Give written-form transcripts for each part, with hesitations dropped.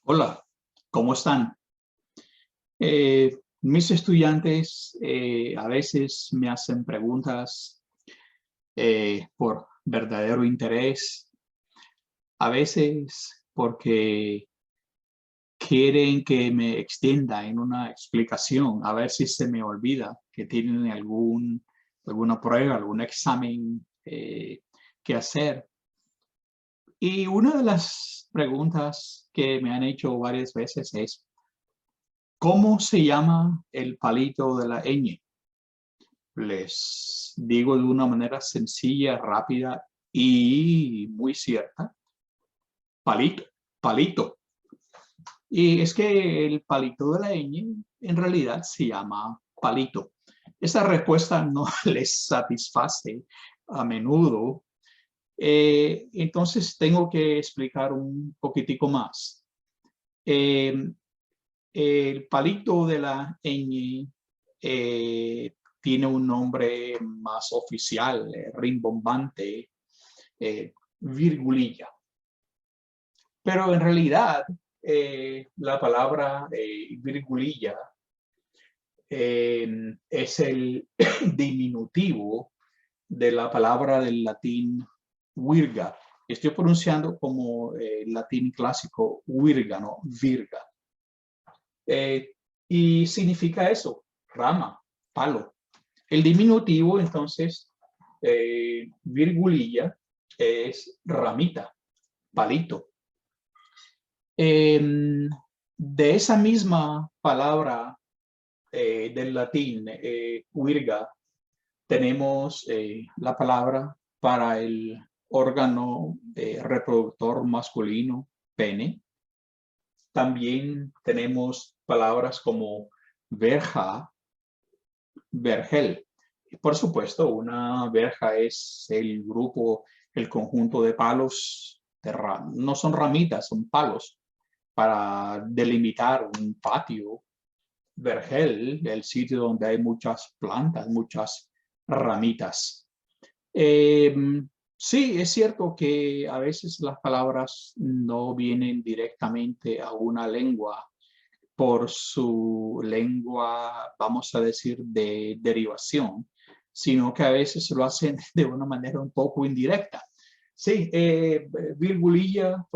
Hola, ¿cómo están? Mis estudiantes a veces me hacen preguntas por verdadero interés, a veces porque quieren que me extienda en una explicación, a ver si se me olvida que tienen alguna prueba, algún examen que hacer. Y una de las preguntas que me han hecho varias veces es, ¿cómo se llama el palito de la ñ? Les digo de una manera sencilla, rápida y muy cierta. Palito, palito. Y es que el palito de la ñ en realidad se llama palito. Esa respuesta no les satisface a menudo. Entonces tengo que explicar un poquitico más. Eh, El palito de la ñ tiene un nombre más oficial, rimbombante, virgulilla. Pero en realidad, la palabra virgulilla es el diminutivo de la palabra del latín virga. Estoy pronunciando como el latín clásico virga, ¿no? Virga. Y significa eso, rama, palo. El diminutivo, entonces, virgulilla, es ramita, palito. De esa misma palabra del latín, virga, tenemos la palabra para el órgano reproductor masculino, pene. También tenemos palabras como verja, vergel. Y por supuesto, una verja es el grupo, el conjunto de palos, no son ramitas, son palos, para delimitar un patio. Vergel, el sitio donde hay muchas plantas, muchas ramitas. Sí, es cierto que a veces las palabras no vienen directamente a una lengua por su lengua, vamos a decir, de derivación, sino que a veces lo hacen de una manera un poco indirecta. Sí, virgulilla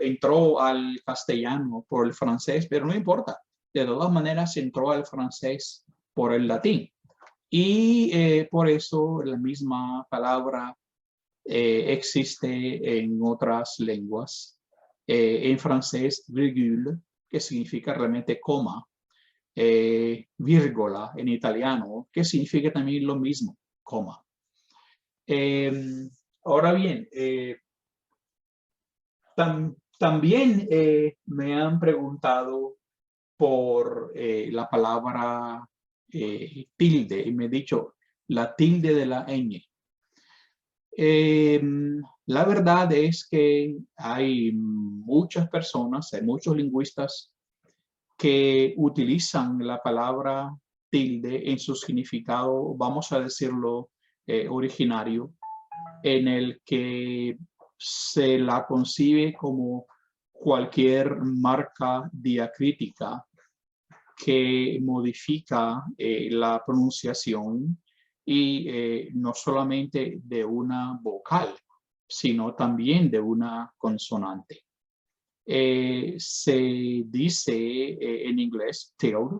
entró al castellano por el francés, pero no importa. De todas maneras, entró al francés por el latín. Y por eso la misma palabra existe en otras lenguas. En francés, virgule, que significa realmente coma, vírgula en italiano, que significa también lo mismo, coma. Ahora bien, también me han preguntado por la palabra tilde y me he dicho la tilde de la ñ. La verdad es que hay muchas personas, hay muchos lingüistas que utilizan la palabra tilde en su significado, vamos a decirlo, originario, en el que se la concibe como cualquier marca diacrítica que modifica la pronunciación y no solamente de una vocal, sino también de una consonante. Se dice en inglés tilde,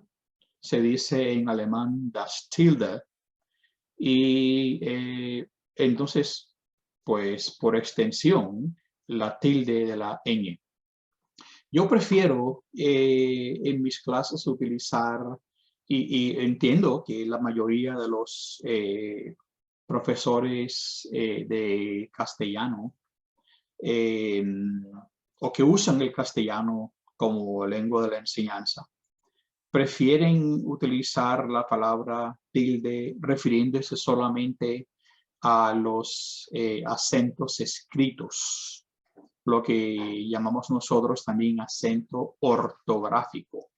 se dice en alemán das Tilde, y entonces, pues por extensión, la tilde de la ñ. Yo prefiero en mis clases utilizar, y entiendo que la mayoría de los profesores de castellano o que usan el castellano como lengua de la enseñanza, prefieren utilizar la palabra tilde refiriéndose solamente a los acentos escritos, lo que llamamos nosotros también acento ortográfico.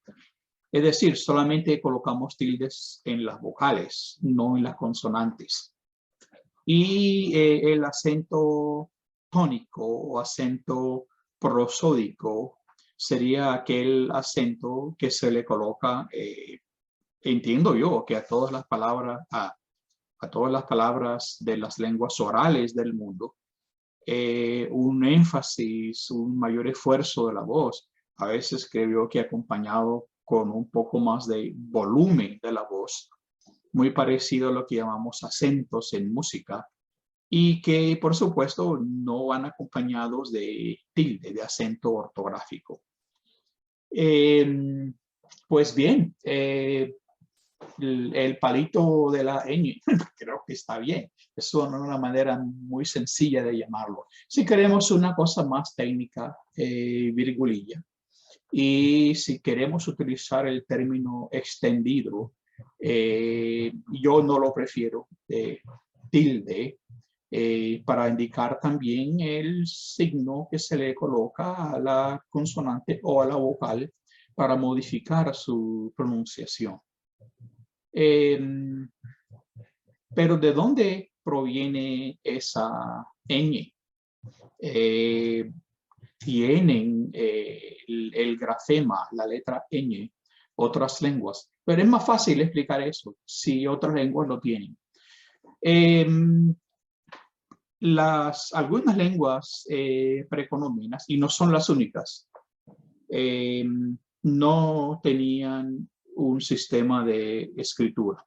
Es decir, solamente colocamos tildes en las vocales, no en las consonantes. Y el acento tónico o acento prosódico sería aquel acento que se le coloca, entiendo yo, que a todas las palabras, a todas las palabras de las lenguas orales del mundo, un énfasis, un mayor esfuerzo de la voz. A veces creo yo que acompañado con un poco más de volumen de la voz, muy parecido a lo que llamamos acentos en música, y que por supuesto no van acompañados de tilde, de acento ortográfico. Pues bien, el palito de la ñ creo que está bien. Es una manera muy sencilla de llamarlo. Si queremos una cosa más técnica, virgulilla. Y si queremos utilizar el término extendido, yo no lo prefiero, tilde, para indicar también el signo que se le coloca a la consonante o a la vocal para modificar su pronunciación. Pero ¿de dónde proviene esa ñ? Tienen el grafema, la letra ñ, otras lenguas. Pero es más fácil explicar eso si otras lenguas lo tienen. Algunas lenguas precolombinas, y no son las únicas, no tenían un sistema de escritura.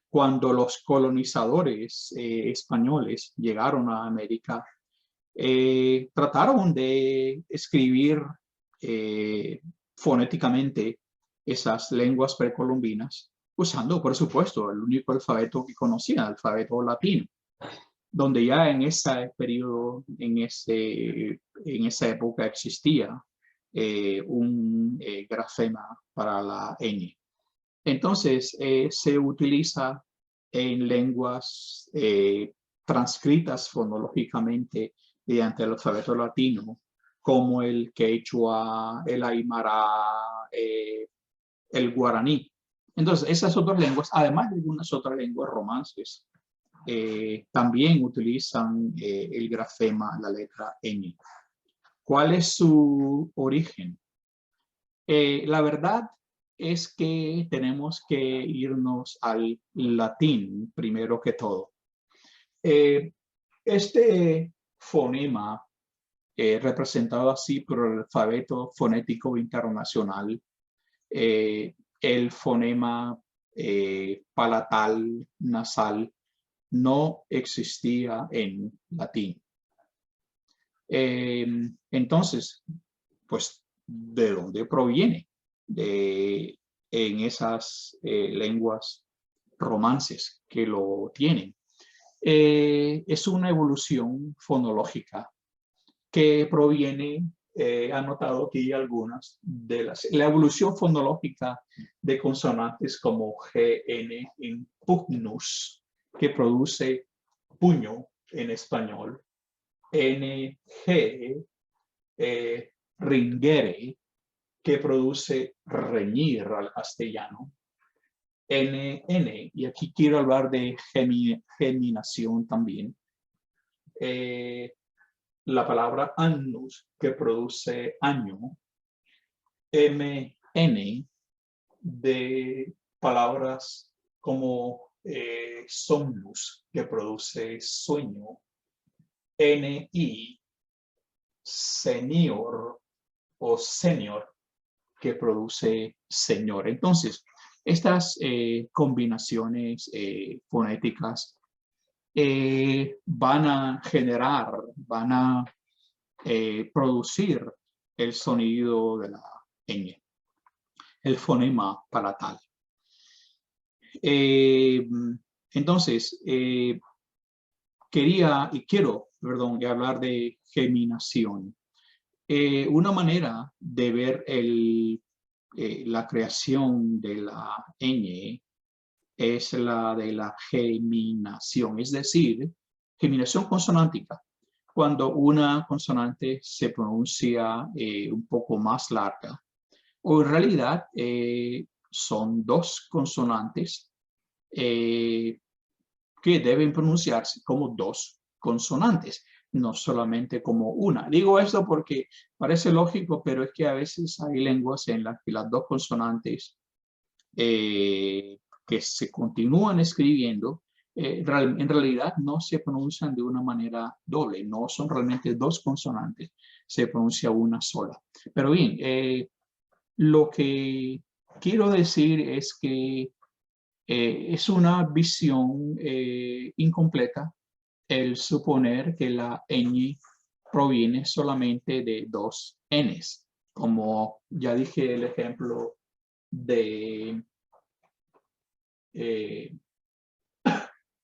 Cuando los colonizadores españoles llegaron a América, trataron de escribir fonéticamente esas lenguas precolombinas, usando, por supuesto, el único alfabeto que conocían, el alfabeto latino, donde ya en ese periodo, en esa época existía un grafema para la ñ. Entonces, se utiliza en lenguas transcritas fonológicamente mediante el alfabeto latino, como el quechua, el aymara, el guaraní. Entonces, esas otras lenguas, además de algunas otras lenguas romances, también utilizan el grafema, la letra ñ. ¿Cuál es su origen? La verdad es que tenemos que irnos al latín primero que todo. Este fonema, representado así por el alfabeto fonético internacional, el fonema palatal nasal, no existía en latín. Entonces, pues, ¿de dónde proviene? En esas lenguas romances que lo tienen. Es una evolución fonológica que proviene, anotado aquí algunas de la evolución fonológica de consonantes como GN en pugnus, que produce puño en español, NG, ringere, que produce reñir al castellano, NN, y aquí quiero hablar de geminación también, la palabra annus, que produce año, MN, de palabras como somnus, que produce sueño, NI, senior o senior, que produce señor. Entonces, estas combinaciones fonéticas van a generar, van a producir el sonido de la ñ, el fonema palatal. Entonces, quiero hablar de geminación. Una manera de ver la creación de la ñ es la de la geminación, es decir, geminación consonántica. Cuando una consonante se pronuncia un poco más larga, o en realidad son dos consonantes que deben pronunciarse como dos consonantes. no solamente como una. Digo esto porque parece lógico, pero es que a veces hay lenguas en las que las dos consonantes que se continúan escribiendo, en realidad no se pronuncian de una manera doble, no son realmente dos consonantes, se pronuncia una sola. Pero bien, lo que quiero decir es que es una visión incompleta el suponer que la ñ proviene solamente de dos n's, como ya dije el ejemplo de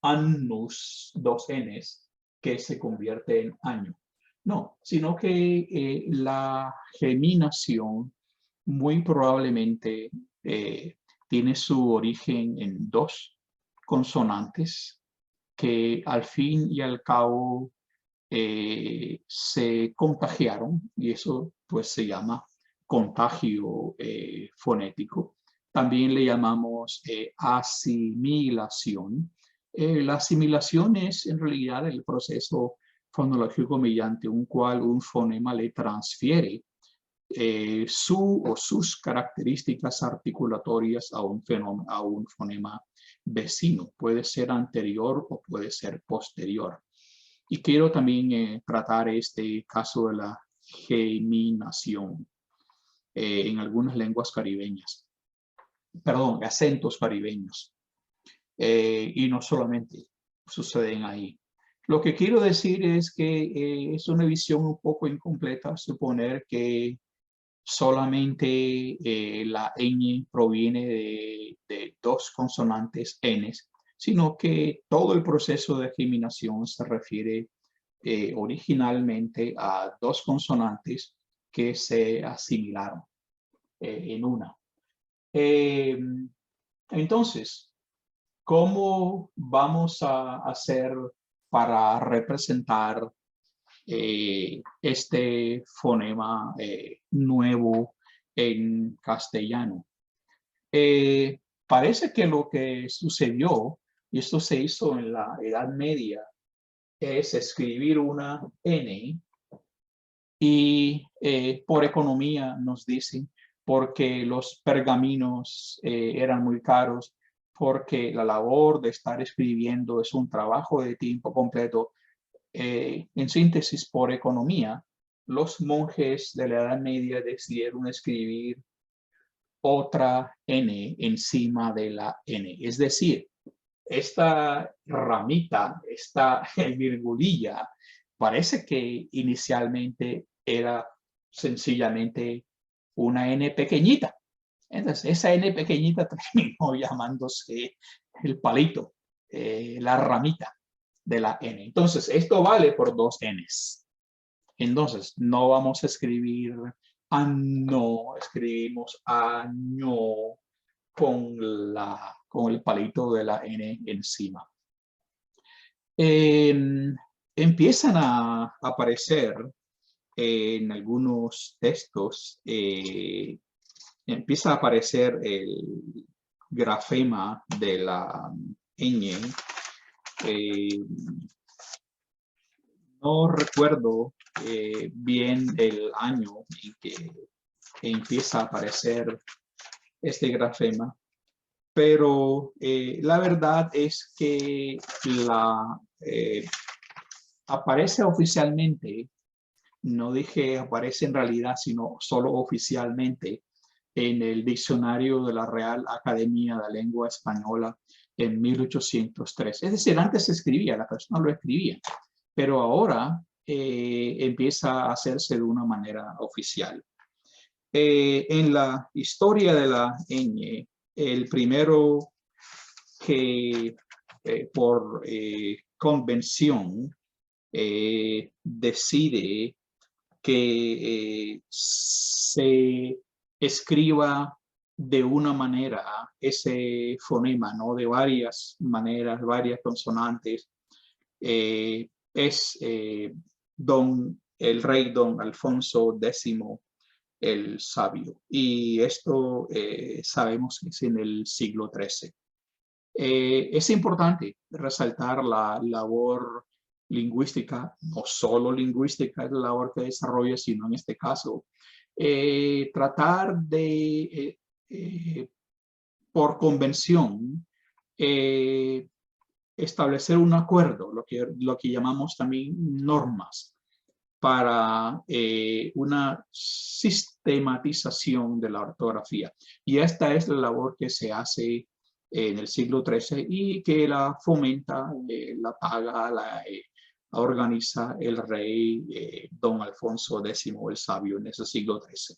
annus, dos n's, que se convierte en año. No, sino que la geminación muy probablemente tiene su origen en dos consonantes que al fin y al cabo se contagiaron, y eso pues se llama contagio fonético. También le llamamos asimilación. La asimilación es en realidad el proceso fonológico mediante un cual un fonema le transfiere su o sus características articulatorias a un fonema vecino. Puede ser anterior o puede ser posterior. Y quiero también tratar este caso de la geminación en algunas lenguas caribeñas. Perdón, acentos caribeños. Y no solamente suceden ahí. Lo que quiero decir es que es una visión un poco incompleta suponer que solamente la ñ proviene de dos consonantes n, sino que todo el proceso de geminación se refiere originalmente a dos consonantes que se asimilaron en una. Entonces, ¿cómo vamos a hacer para representar este fonema nuevo en castellano? Parece que lo que sucedió, y esto se hizo en la Edad Media, es escribir una N y por economía nos dicen, porque los pergaminos eran muy caros, porque la labor de estar escribiendo es un trabajo de tiempo completo. En síntesis, por economía, los monjes de la Edad Media decidieron escribir otra N encima de la N. Es decir, esta ramita, esta virgulilla, parece que inicialmente era sencillamente una N pequeñita. Entonces, esa N pequeñita terminó llamándose el palito, la ramita de la N. Entonces, esto vale por dos Ns. Entonces, no vamos a escribir no, escribimos año con el palito de la N encima. Empiezan a aparecer en algunos textos, empieza a aparecer el grafema de la ñ. No recuerdo bien el año en que empieza a aparecer este grafema, pero la verdad es que aparece oficialmente, no dije aparece en realidad, sino solo oficialmente en el diccionario de la Real Academia de la Lengua Española en 1803. Es decir, antes se escribía, la persona lo escribía, pero ahora empieza a hacerse de una manera oficial. En la historia de la ñ, el primero que por convención decide que se escriba de una manera ese fonema, ¿no? De varias maneras, varias consonantes, es el rey don Alfonso X el Sabio. Y esto sabemos que es en el siglo XIII. Es importante resaltar la labor lingüística, no solo lingüística es la labor que desarrolla, sino en este caso, tratar de, por convención, establecer un acuerdo, lo que llamamos también normas, para una sistematización de la ortografía. Y esta es la labor que se hace en el siglo XIII y que la fomenta, la paga, la organiza el rey Don Alfonso X el Sabio en ese siglo XIII.